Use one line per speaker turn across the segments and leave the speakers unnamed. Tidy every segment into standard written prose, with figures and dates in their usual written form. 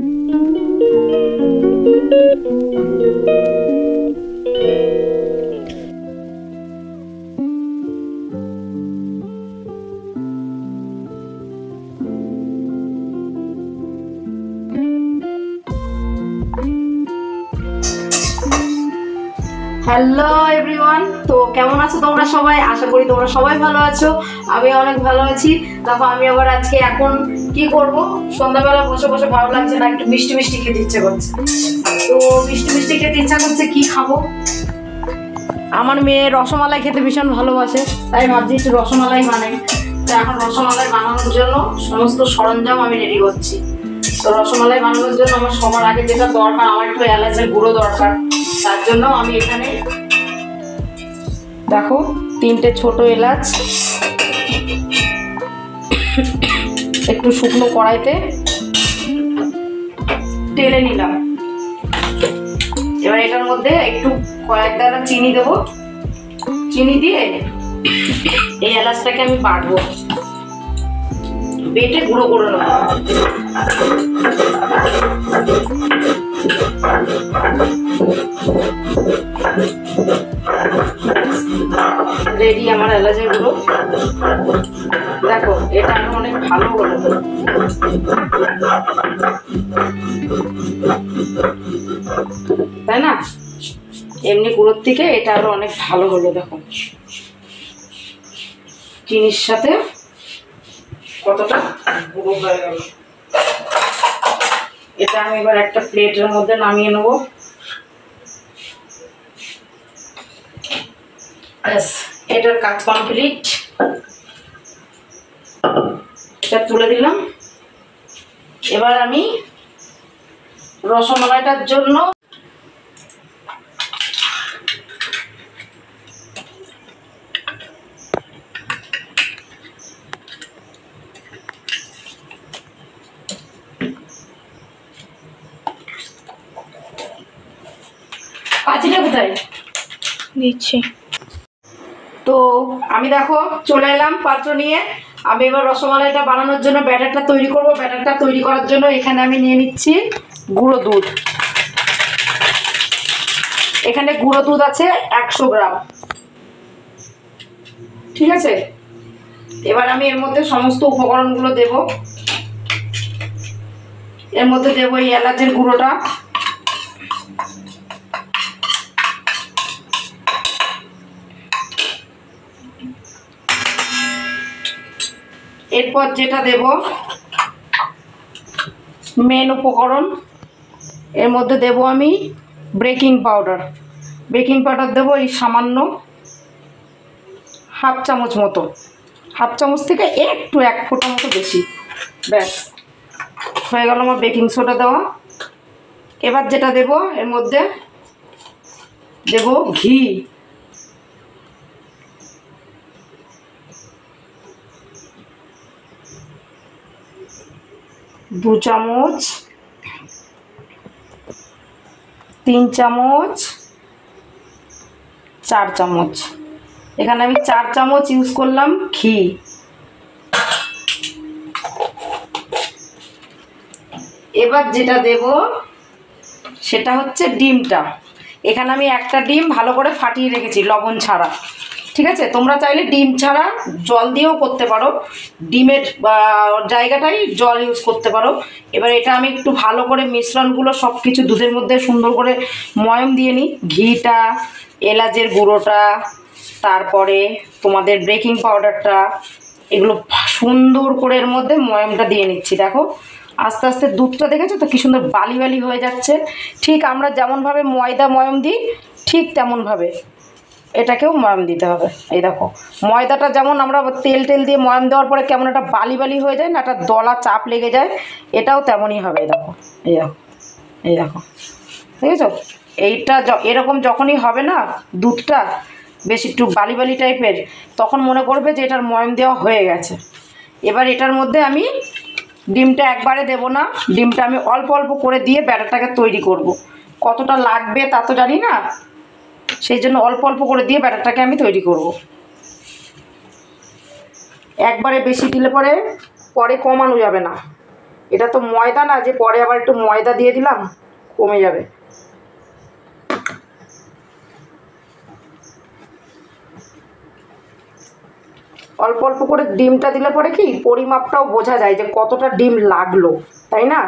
Hello everyone, তো কেমন আছো তোমরা সবাই? আশা করি তোমরা সবাই ভালো আছো। আমি অনেক ভালো আছি। দেখো আমি আবার আজকে এখন কি করব, সন্ধ্যাবেলা বসে বসে ভালো লাগছে না, একটু মিষ্টি মিষ্টি খেতে ইচ্ছে করছে। তো মিষ্টি মিষ্টি খেতে ইচ্ছা করছে, কি খাবো? আমার মেয়ে রসমালাই খেতে ভীষণ ভালোবাসে, তাই ভাবছি একটু রসমালাই বানাই। তো এখন রসমালাই বানানোর জন্য সমস্ত সরঞ্জাম আমি রেডি করছি। তো রসমালাই বানানোর জন্য আমার সবার আগে যেটা দরকার, আমার একটু এলাচের গুঁড়ো দরকার। তার জন্য আমি এখানে দেখো 3টে ছোট এলাচ একটু শুকনো কড়াইতে ঢেলে নিলাম। এবার এটার মধ্যে একটু কয়েক দানা চিনি দেবো। চিনি দিয়ে এই এলাচটাকে আমি বাটবো, বেটে গুঁড়ো করে নেবো। রেডি আমার এলাচের গুঁড়ো। দেখো এটা আমি অনেক ভালো হলো, তাই না? এমনি গুঁড়োর থেকে এটা আরো অনেক ভালো হলো। দেখো চিনির সাথে কতটা গুঁড়ো হয়ে গেল। এটা আমি এবার একটা প্লেটের মধ্যে নামিয়ে নেব। ব্যাস, এটার কাজ কমপ্লিট। এটা তুলে দিলাম। এবার আমি রসমালাইটার জন্য পাঁচিটা কোথায় দিচ্ছি। তো আমি দেখো চলে এলাম পাত্র নিয়ে। আমি এবার রসমালাইটা বানানোর জন্য ব্যাটারটা তৈরি করব। ব্যাটারটা তৈরি করার জন্য এখানে আমি নিয়ে নিচ্ছি গুঁড়ো দুধ। এখানে গুঁড়ো দুধ আছে 100 গ্রাম, ঠিক আছে? এবার আমি এর মধ্যে সমস্ত উপকরণগুলো দেব। এর মধ্যে দেবো এই এলাচের গুঁড়োটা, এরপর যেটা দেব মেন উপকরণ, এর মধ্যে দেব আমি বেকিং পাউডার। বেকিং পাউডার দেবো এই সামান্য হাফ চামচ মতো, হাফ চামচ থেকে একটু 1 ফোঁটা মতো বেশি। ব্যাস হয়ে গেল আমার বেকিং সোডা দেওয়া। এবার যেটা দেব, এর মধ্যে দেব ঘি। দু চামচ, 3 চামচ, 4 চামচ। এখানে আমি 4 চামচ ইউজ করলাম ঘি। এবার যেটা দেব সেটা হচ্ছে ডিমটা। এখানে আমি একটা ডিম ভালো করে ফাটিয়ে রেখেছি লবণ ছাড়া, ঠিক আছে? তোমরা চাইলে ডিম ছাড়া জল দিয়েও করতে পারো, ডিমের জায়গাটাই জল ইউজ করতে পারো। এবার এটা আমি একটু ভালো করে মিশ্রণগুলো সব কিছু দুধের মধ্যে সুন্দর করে ময়ম দিয়ে নিই। ঘিটা, এলাচের গুঁড়োটা, তারপরে তোমাদের বেকিং পাউডারটা, এগুলো সুন্দর করে এর মধ্যে ময়মটা দিয়ে নিচ্ছি। দেখো আস্তে আস্তে দুধটা দেখেছো তো কি সুন্দর বালি বালি হয়ে যাচ্ছে। ঠিক আমরা যেমনভাবে ময়দা ময়ম দিই ঠিক তেমনভাবে এটাকেও ময়ম দিতে হবে। এই দেখো ময়দাটা যেমন আমরা তেল টেল দিয়ে ময়ম দেওয়ার পরে কেমন একটা বালি বালি হয়ে যায় না, একটা দলা চাপ লেগে যায়, এটাও তেমনই হবে। এই দেখো, এই দেখো, এই দেখো, দেখেছো? এইটা এরকম যখনই হবে না দুধটা বেশ একটু বালি বালি টাইপের, তখন মনে করবে যে এটার ময়ম দেওয়া হয়ে গেছে। এবার এটার মধ্যে আমি ডিমটা একবারে দেব না, ডিমটা আমি অল্প অল্প করে দিয়ে ব্যাটারটাকে তৈরি করব। কতটা লাগবে তা তো জানি না, সেই জন্য অল্প অল্প করে দিয়ে ব্যাটারটাকে আমি তৈরি করব। একবারে বেশি দিলে পরে কমানো যাবে না। এটা তো ময়দা না যে পরে আবার একটু ময়দা দিয়ে দিলাম, কমে যাবে। অল্প অল্প করে ডিমটা দিলে পরে কি পরিমাপটাও বোঝা যায় যে কতটা ডিম লাগলো, তাই না?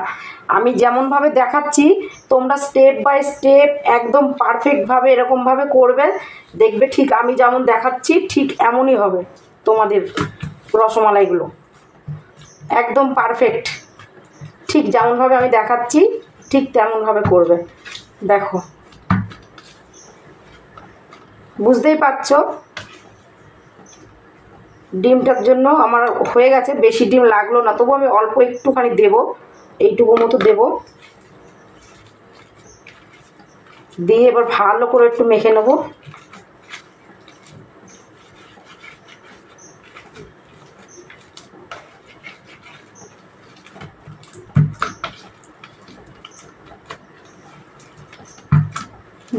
আমি যেমনভাবে দেখাচ্ছি তোমরা স্টেপ বাই স্টেপ একদম পারফেক্টভাবে এরকমভাবে করবে, দেখবে ঠিক আমি যেমন দেখাচ্ছি ঠিক এমনই হবে তোমাদের রসমালাইগুলো, একদম পারফেক্ট। ঠিক যেমনভাবে আমি দেখাচ্ছি ঠিক তেমনভাবে করবে। দেখো, বুঝতেই পারছো ডিমটার জন্য আমার হয়ে গেছে, বেশি ডিম লাগলো না, তবু আমি অল্প একটুখানি দেবো, এইটুকু মতো দেবো, দিয়ে এবার ভালো করে একটু মেখে নেবো।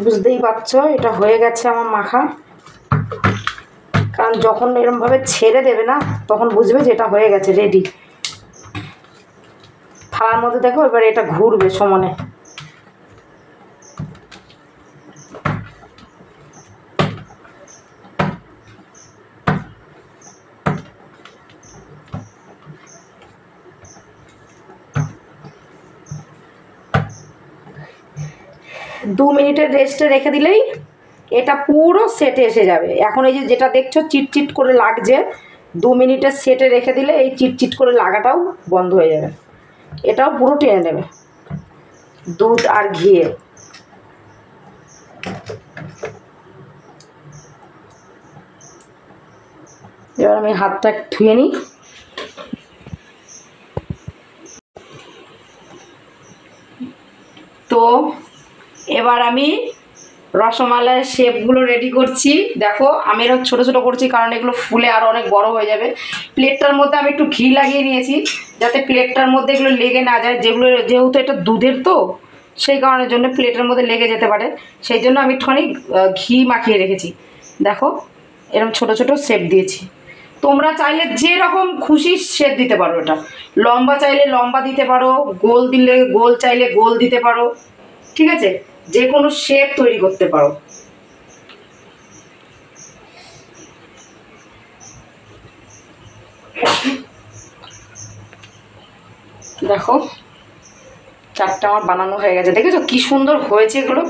বুঝতেই পারছো এটা হয়ে গেছে আমার মাখা, কারণ যখন এরমভাবে ছেড়ে দেবে না তখন বুঝবে যে এটা হয়ে গেছে, রেডি। থালার মধ্যে দেখো এবার এটা ঘুরবে সমানে। দু মিনিটের রেস্টে রেখে দিলেই এটা পুরো সেটে এসে যাবে। এখন এই যে যেটা দেখছো চিটচিট করে লাগছে, 2 মিনিটের সেটে রেখে দিলে এই চিটচিট করে লাগাটাও বন্ধ হয়ে যাবে, এটাও পুরো টেনে নেবে দুধ আর ঘিয়ে। এবার আমি হাতটা ধুয়ে নিই। তো এবার আমি রসমালাইয়ের শেপগুলো রেডি করছি। দেখো আমি এরকম ছোটো ছোটো করছি কারণ এগুলো ফুলে আরও অনেক বড় হয়ে যাবে। প্লেটটার মধ্যে আমি একটু ঘি লাগিয়ে নিয়েছি যাতে প্লেটটার মধ্যে এগুলো লেগে না যায়, যেহেতু এটা দুধের তো সেই কারণের জন্য প্লেটের মধ্যে লেগে যেতে পারে, সেই জন্য আমি একটুখানি ঘি মাখিয়ে রেখেছি। দেখো এরকম ছোটো ছোটো শেপ দিয়েছি, তোমরা চাইলে যেরকম খুশি শেপ দিতে পারো, এটা লম্বা চাইলে লম্বা দিতে পারো, গোল দিলে গোল চাইলে গোল দিতে পারো, ঠিক আছে, যে কোনো শেপ তৈরি করতে পারো। দেখো চারটা আমার বানানো হয়ে গেছে, দেখেছো কি সুন্দর হয়েছে এগুলো,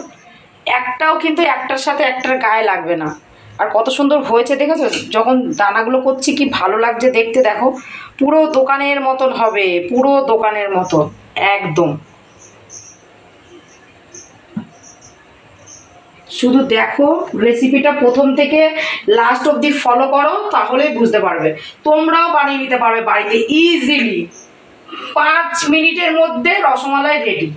একটাও কিন্তু একটার সাথে একটার গায়ে লাগবে না, আর কত সুন্দর হয়েছে দেখেছো, যখন দানাগুলো করছি কি ভালো লাগছে দেখতে। দেখো পুরো দোকানের মতন হবে, পুরো দোকানের মতো একদম। শুধু দেখো রেসিপিটা প্রথম থেকে লাস্ট অবধি ফলো করো, তাহলেই বুঝতে পারবে। তোমরাও বানিয়ে নিতে পারবে বাড়িতে ইজিলি, 5 মিনিটের মধ্যে রসমালাই রেডি,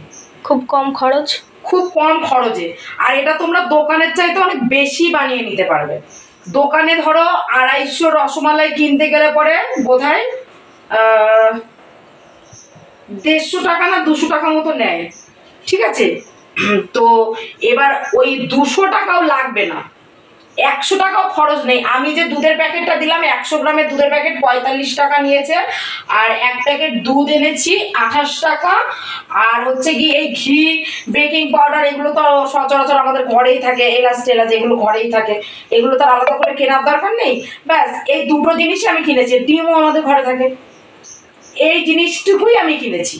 খুব কম খরচ,
খুব কম খরচে। আর এটা তোমরা দোকানের চাইতে অনেক বেশি বানিয়ে নিতে পারবে। দোকানে ধরো 250 রসমালাই কিনতে গেলে পরে বোধহয় 150 টাকা না 200 টাকা মতো নেয়, ঠিক আছে। তো এবার ওই 200 টাকাও লাগবে না, 100 টাকাও খরচ নেই। আমি যে দুধের প্যাকেটটা দিলাম 100 গ্রামের দুধের প্যাকেট 45 টাকা নিয়েছে, আর এক প্যাকেট দুধ এনেছি 28 টাকা, আর হচ্ছে কি এই ঘি বেকিং পাউডার এগুলো তো সচরাচর আমাদের ঘরেই থাকে, এলাচ টেলাচ এগুলো ঘরেই থাকে, এগুলো তো আলাদা করে কেনার দরকার নেই। ব্যাস এই দুটো জিনিসই আমি কিনেছি, ডিমও আমাদের ঘরে থাকে, এই জিনিসটুকুই আমি কিনেছি।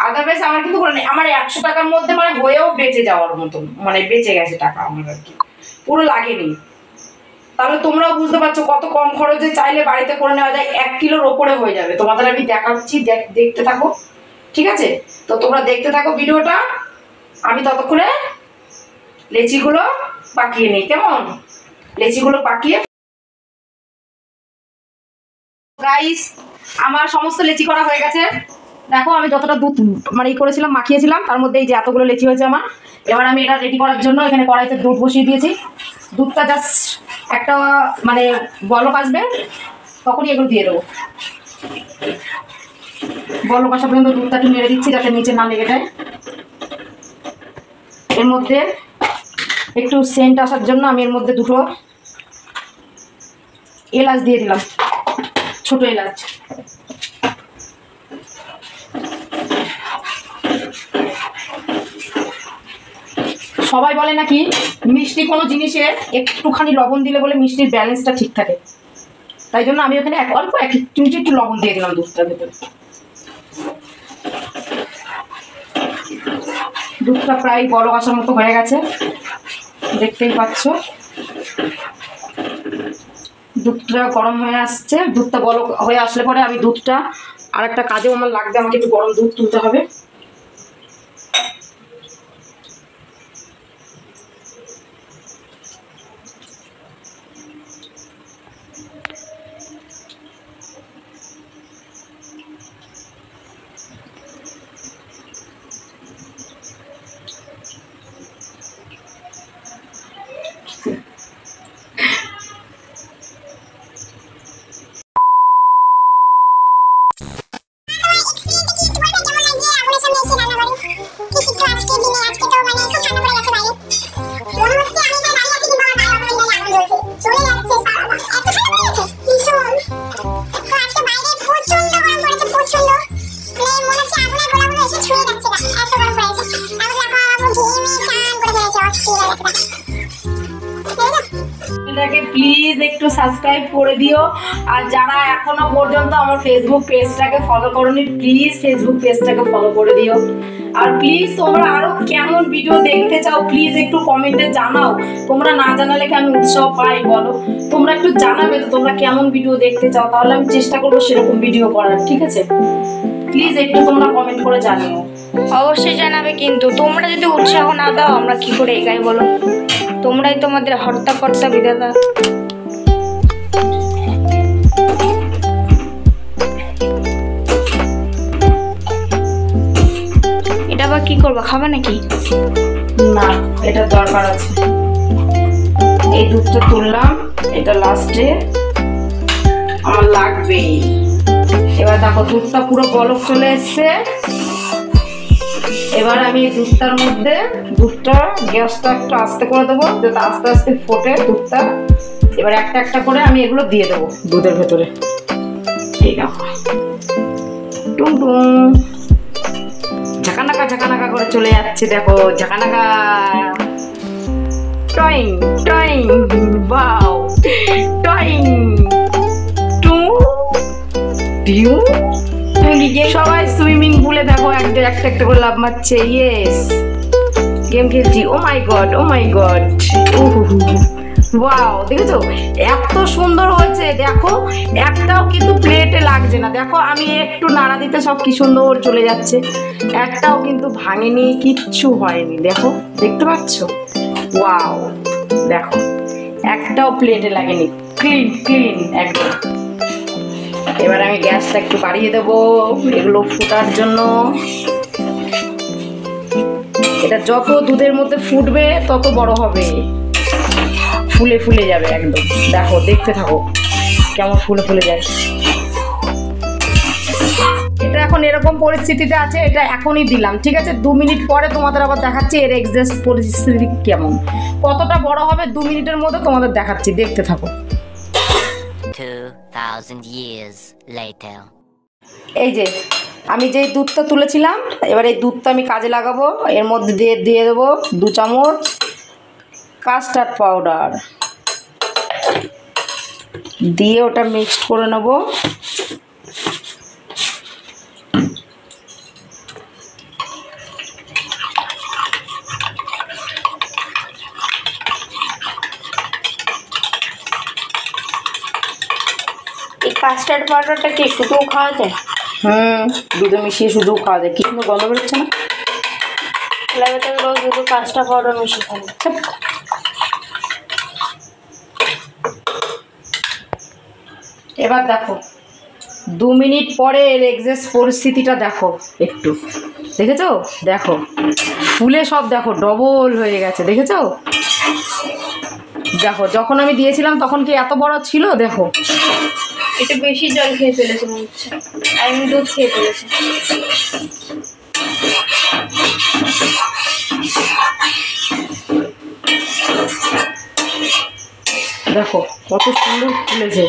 আদারওয়াইজ আমার কিন্তু করে নেই, আমার 100 টাকার মধ্যে মানে হয়েও বেঁচে যাওয়ার মতন, মানে বেঁচে গেছে টাকা আমার আর কি, পুরো লাগেনি। তাহলে তোমরাও বুঝতে পারছো কত কম খরচে চাইলে বাড়িতে করে নেওয়া যায়, 1 কিলোর ওপরে হয়ে যাবে। তোমাদের আমি দেখাচ্ছি, দেখতে থাকো, ঠিক আছে। তো তোমরা দেখতে থাকো ভিডিওটা, আমি ততক্ষণে লেচিগুলো পাকিয়ে নিই, কেমন? লেচিগুলো পাকিয়ে গাইস আমার সমস্ত লেচি করা হয়ে গেছে। দেখো আমি যতটা দুধ মানে করেছিলাম মাখিয়েছিলাম তার মধ্যে এই যে এতগুলো লেচি হয়েছে আমার। এবার আমি এটা রেডি করার জন্য এখানে কড়াইতে দুধ বসিয়ে দিয়েছি। দুধটা জাস্ট একটা মানে বলক আসবে তখনই এগুলো দিয়ে দেবো। বলক আসা পর্যন্ত দুধটা একটু নেড়ে দিচ্ছি যাতে নিচে না লেগে যায়। এর মধ্যে একটু সেন্ট আসার জন্য আমি এর মধ্যে 2টো এলাচ দিয়ে দিলাম, ছোট এলাচ। সবাই বলে নাকি মিষ্টি কোনো জিনিসে একটুখানি লবণ দিলে বলে মিষ্টির ব্যালেন্সটা ঠিক থাকে, তাই জন্য আমি ওখানে অল্প এক চিমটি একটু লবণ দিয়ে দিলাম দুধটার ভেতরে। দুধটা প্রায় বড় আসার মতো হয়ে গেছে, দেখতেই পাচ্ছ। দুধটা গরম হয়ে আসছে, দুধটা বড় হয়ে আসলে পরে আমি দুধটা আর একটা কাজেও আমার লাগবে, আমাকে একটু গরম দুধ তুলতে হবে। প্লিজ একটু সাবস্ক্রাইব করে দিও, আর যারা এখনো পর্যন্ত আমার ফেসবুক পেজটাকে ফলো করোনি প্লিজ ফেসবুক পেজটাকে ফলো করে দিও। আর প্লিজ তোমরা আরো কেমন ভিডিও দেখতে চাও প্লিজ একটু কমেন্টে জানাও, তোমরা না জানালে কি আমি উৎসাহ পাই বলো? তোমরা একটু জানাবে তো তোমরা কেমন ভিডিও দেখতে চাও, তাহলে আমি চেষ্টা করবো সেরকম ভিডিও করার, ঠিক আছে? প্লিজ একটু তোমরা কমেন্ট করে জানিও।
অবশ্যই জানাবে, কিন্তু তোমরা যদি উৎসাহ না দাও আমরা কি করে এগাই বলো? তোমরাই তোমাদের হর্তাকর্তা বিধাতা। এটা আবার কি করবা, খাবে নাকি?
না, এটা দরকার আছে। এই দুধটা তুললাম, এটা লাস্টে আমার লাগবে। এবার দেখো দুধটা পুরো বলক চলে এসছে। এবার আমি এই দুধটার মধ্যে গ্যাসটা একটু আস্তে করে দেবো, যাতে আস্তে আস্তে ফোটে দুধটা। এবার একটা একটা করে আমি এগুলো দিয়ে দেবো দুধের ভেতরে। ঠিক আছে, টুং টুং ঝাঁকানাকা ঝাঁকানাকা করে চলে যাচ্ছে, দেখো ঝাঁকানাকা, টয়িং টয়িং, বাও টয়িং টু টিউ। সবাই সুইমিং পুলে দেখো একটা একটা করে লাভ মারছে। ইয়েস, গেম খেলছি। ও মাই গড, ও মাই গড, ওয়াও, দেখেছো এত সুন্দর হয়েছে। দেখো একটাও কিন্তু প্লেটে লাগছে না, দেখো আমি একটু নাড়া দিতে সব কি সুন্দর চলে যাচ্ছে, একটাও কিন্তু ভাঙেনি, কিচ্ছু হয়নি। দেখো, দেখতে পাচ্ছ? ওয়াও, দেখো একটাও প্লেটে লাগেনি, ক্লিন ক্লিন একদম। এবার আমি গ্যাসটা একটু বাড়িয়ে দেবো এগুলো ফোটার জন্য। এটা যত দুধের মধ্যে ফুটবে তত বড় হবে, ফুলে ফুলে যাবে একদম। দেখো, দেখতে থাকো কেমন ফুলে ফুলে যায়। এটা এখন এরকম পরিস্থিতিতে আছে, এটা এখনই দিলাম, ঠিক আছে? 2 মিনিট পরে তোমাদের আবার দেখাচ্ছি এর এক্সাক্ট পরিস্থিতি কেমন, কতটা বড় হবে 2 মিনিটের মধ্যে তোমাদের দেখাচ্ছি, দেখতে থাকো।
2000 years later.
এই যে আমি যেই দুধটা তুলেছিলাম, এবার এই দুধটা আমি কাজে লাগাবো। এর মধ্যে দিয়ে দেবো 2 চামচ কাস্টার্ড পাউডার, দিয়ে ওটা মিক্সড করে নেব।
এই কাস্টার্ড পাউডারটা কি শুধুও খাওয়া যায়?
দুধে মিশিয়ে শুধু খাওয়া যায়। কি সুন্দর গন্ধ বেরোচ্ছে না?
লাগে তো রোজ শুধু কাস্টার্ড পাউডার মিশিয়ে খাবো।
এবার দেখো 2 মিনিট পরে এর এক্সাক্ট পরিস্থিতিটা দেখো, একটু দেখেছো? দেখো ফুলে সব দেখো ডবল হয়ে গেছে, দেখেছো? দেখো যখন আমি দিয়েছিলাম তখন কি এত বড় ছিল? দেখো
এটা বেশি জল খেয়ে ফেলেছে মনে হচ্ছে, আমি দুধ খেয়ে ফেলেছি।
দেখো কত সুন্দর ফুলেছে।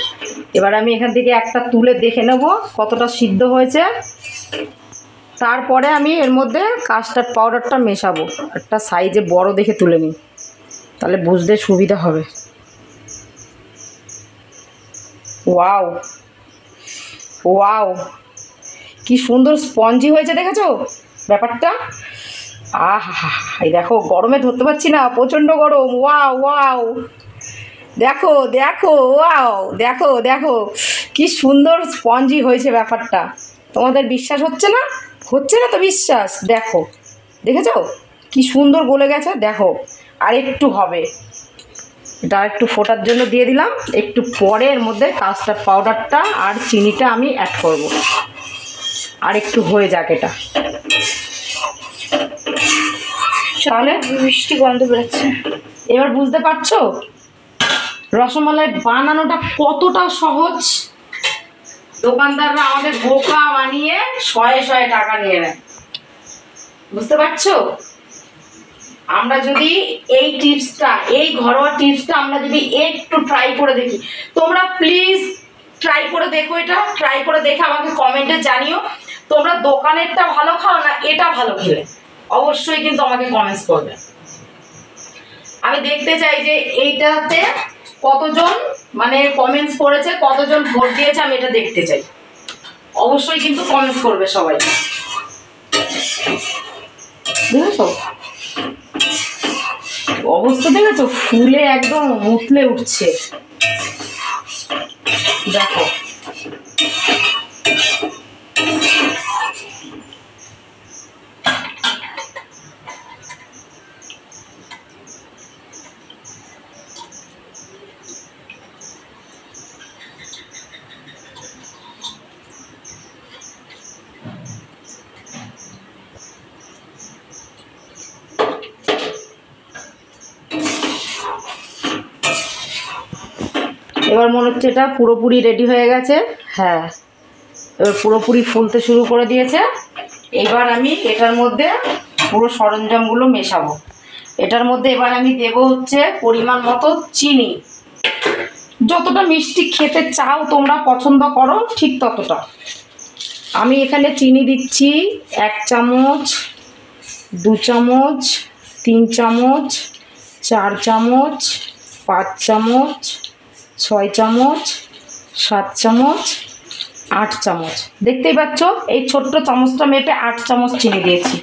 এবার আমি এখান থেকে একটা তুলে দেখে নেব কতটা সিদ্ধ হয়েছে। তারপরে আমি এর মধ্যে কাস্টার্ড পাউডারটা মেশাবো। একটা সাইজে বড় দেখে তুলে নিই, তাহলে বুঝতে সুবিধা হবে। ওয়াও ওয়াও, কি সুন্দর স্পঞ্জি হয়েছে, দেখেছো ব্যাপারটা? আহা, এই দেখো, গরমে ধরতে পারছি না, প্রচণ্ড গরম। ওয়াও ওয়াও, দেখো দেখো, ওয়াও, দেখো দেখো কি সুন্দর স্পঞ্জি হয়েছে ব্যাপারটা। তোমাদের বিশ্বাস হচ্ছে না? হচ্ছে না তো বিশ্বাস? দেখো, দেখেছো কি সুন্দর গলে গেছে? দেখো, আর একটু হবে, এটা একটু ফোটার জন্য দিয়ে দিলাম। একটু পরে এর মধ্যে কাস্টার্ড পাউডারটা আর চিনিটা আমি অ্যাড করব। আর একটু হয়ে যাক এটা, তাহলে
মিষ্টি গন্ধ বেরোচ্ছে।
এবার বুঝতে পারছো রসমালাই বানানোটা কতটা সহজ। দোকানদাররা আমাদের বোকা বানিয়ে শয়ে শয়ে টাকা নিয়ে নেয়, বুঝতে পারছো? আমরা যদি এই টিপসটা, এই ঘরোয়া টিপসটা আমরা যদি একটু ট্রাই করে দেখি, তোমরা প্লিজ ট্রাই করে দেখো, এটা ট্রাই করে দেখে আমাকে কমেন্টে জানিও তোমরা দোকানেরটা ভালো খাও না এটা ভালো খেলে। অবশ্যই কিন্তু আমাকে কমেন্টস করবে। আমি দেখতে চাই যে এইটাতে কতজন মানে কমেন্টস করেছে, কতজন ভোট দিয়েছে, আমি এটা দেখতে চাই। অবশ্যই কিন্তু কমেন্টস করবে সবাই, বুঝেছো? অবস্থা দেখেছো, ফুলে একদম উঠলে উঠছে, দেখো। এবার মনে হচ্ছে এটা পুরোপুরি রেডি হয়ে গেছে। হ্যাঁ, এবার পুরোপুরি ফুলতে শুরু করে দিয়েছে। এবার আমি এটার মধ্যে পুরো সরঞ্জামগুলো মেশাবো। এটার মধ্যে এবার আমি দেব হচ্ছে পরিমাণ মতো চিনি। যতটা মিষ্টি খেতে চাও তোমরা পছন্দ করো ঠিক ততটা। আমি এখানে চিনি দিচ্ছি 1 চামচ, 2 চামচ, 3 চামচ, 4 চামচ, 5 চামচ, 6 চামচ, 7 চামচ, 8 চামচ। দেখতেই পাচ্ছ এই ছোট্ট চামচটা মেপে 8 চামচ চিনি দিয়েছি।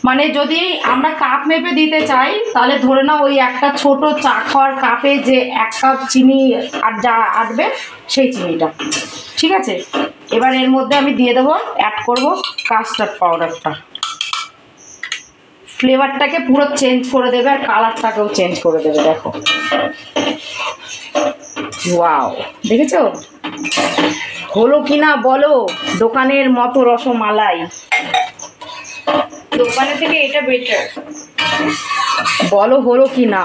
মানে যদি আমরা কাপ মেপে দিতে চাই তাহলে ধরে নাও ওই একটা ছোট চা খাওয়ার কাপে যে 1 কাপ চিনি আর যা আটবে সেই চিনিটা, ঠিক আছে? এবার এর মধ্যে আমি দিয়ে দেবো, অ্যাড করব কাস্টার্ড পাউডারটা। ফ্লেভারটাকে পুরো চেঞ্জ করে দেবে আর কালারটাকেও চেঞ্জ করে দেবে। দেখো, ওয়াও, দেখেছো হলো কিনা বলো? দোকানের মতো রসমালাই।
দোকানে থেকে এটা বেটার,
বলো হলো কি না?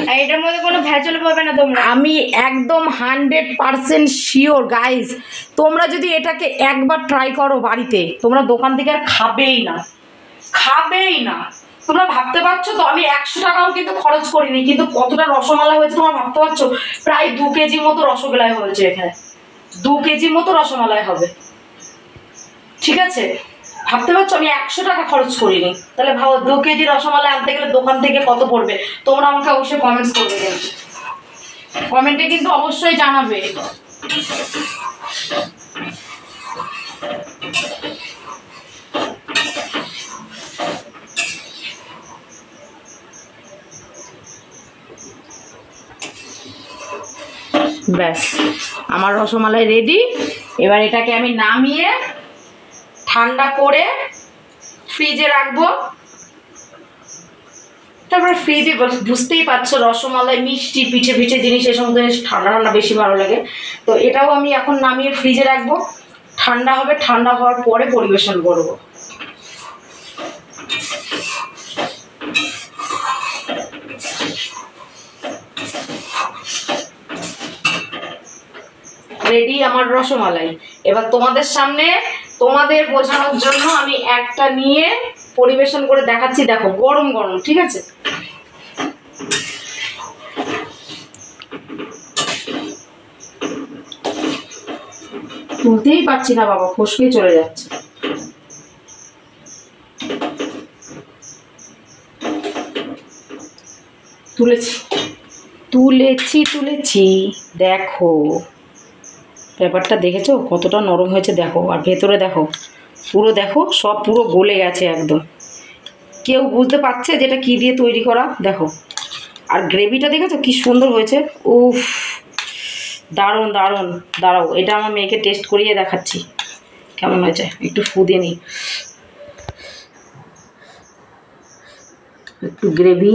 আর এটার মধ্যে কোনো ভেজাল পাবে না তোমরা।
আমি একদম 100% শিওর গাইজ, তোমরা যদি এটাকে একবার ট্রাই করো বাড়িতে, তোমরা দোকান থেকে আর খাবেই না, খাবেই না। তোমরা ভাবতে পারছো তো আমি 100 টাকাও কিন্তু খরচ করিনি, কিন্তু কতটা রসমালাই হয়েছে তোমরা ভাবতে পারছো? প্রায় 2 কেজি মতো রসগোল্লাই হয়েছে এখানে, 2 কেজি মতো রসমালাই হবে, ঠিক আছে? ভাবতে পারছো আমি 100 টাকা খরচ করিনি, তাহলে ভাবো 2 কেজি রসমালাই আনতে গেলে দোকান থেকে কত পড়বে। তোমরা আমাকে অবশ্যই কমেন্টস করবে, কিন্তু কমেন্টে কিন্তু অবশ্যই জানাবে। ব্যাস, আমার রসমালাই রেডি। এবার এটাকে আমি নামিয়ে ঠান্ডা করে ফ্রিজে রাখবো। তারপরে ফ্রিজে, বুঝতেই পারছো রসমালাই মিষ্টি পিঠে পিঠে জিনিস, এ সমস্ত জিনিস ঠান্ডা ঠান্ডা বেশি ভালো লাগে। তো এটাও আমি এখন নামিয়ে ফ্রিজে রাখবো, ঠান্ডা হবে, ঠান্ডা হওয়ার পরে পরিবেশন করব। রেডি আমার রসমালাই। এবার তোমাদের সামনে, তোমাদের বোঝানোর জন্য আমি একটা নিয়ে পরিবেশন করে দেখাচ্ছি। দেখো গরম গরম, ঠিক আছে? তুলতেই পারছি না বাবা, ফসকেই চলে যাচ্ছে। তুলেছি তুলেছি তুলেছি, দেখো ব্যাপারটা দেখেছো কতটা নরম হয়েছে দেখো, আর ভেতরে দেখো পুরো, দেখো সব পুরো গলে গেছে একদম। কেউ বুঝতে পারছে যেটা কি দিয়ে তৈরি করা? দেখো, আর গ্রেভিটা দেখেছো কি সুন্দর হয়েছে। উফ, দারুণ দারুণ। দাঁড়াও, এটা আমার মেয়েকে টেস্ট করিয়ে দেখাচ্ছি কেমন হয়েছে। একটু ফুদে নিই, একটু গ্রেভি।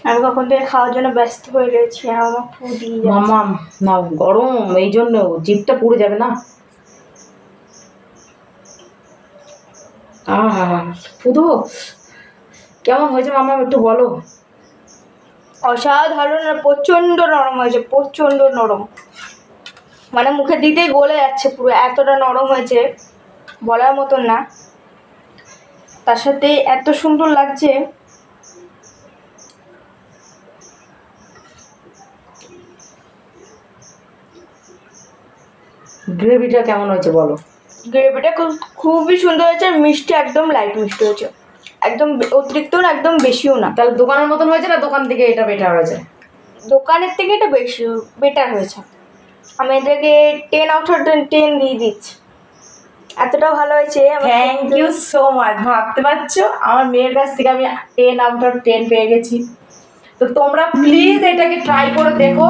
আমি কখন থেকে খাওয়ার জন্য ব্যস্ত হয়ে রয়েছি, আর আমার ফুড
মামা নাও, গরম এই জন্য জিভটা পুড়ে যাবে না। ফুদো, কেমন হয়েছে মামা একটু বলো।
অসাধারণ, আর প্রচণ্ড নরম হয়েছে, প্রচণ্ড নরম, মানে মুখে দিতেই গলে যাচ্ছে পুরো, এতটা নরম হয়েছে বলার মতন না। তার সাথে এত সুন্দর লাগছে।
গ্রেভিটা কেমন হয়েছে বলো।
গ্রেভিটা খুবই সুন্দর হয়েছে, আর মিষ্টি একদম লাইট মিষ্টি হয়েছে, একদম অতিরিক্ত না, একদম বেশিও না।
তাহলে দোকানের মতন হয়েছে না দোকান থেকে এটা বেটার হয়েছে?
দোকানের থেকে এটা বেশি বেটার হয়েছে। আমি এটাকে 10/10 দিয়ে দিচ্ছি, এতটা ভালো হয়েছে।
Thank you so much. ভাবতে পারছো আমার মেয়ের কাছ থেকে আমি 10/10 পেয়ে গেছি। তো তোমরা প্লিজ এটাকে ট্রাই করে দেখো,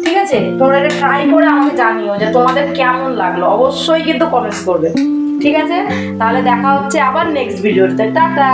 ঠিক আছে? তোমরা এটা ট্রাই করে আমাকে জানিও যে তোমাদের কেমন লাগলো, অবশ্যই কিন্তু কমেন্টস করবে, ঠিক আছে? তাহলে দেখা হচ্ছে আবার নেক্সট ভিডিওতে। টাটা।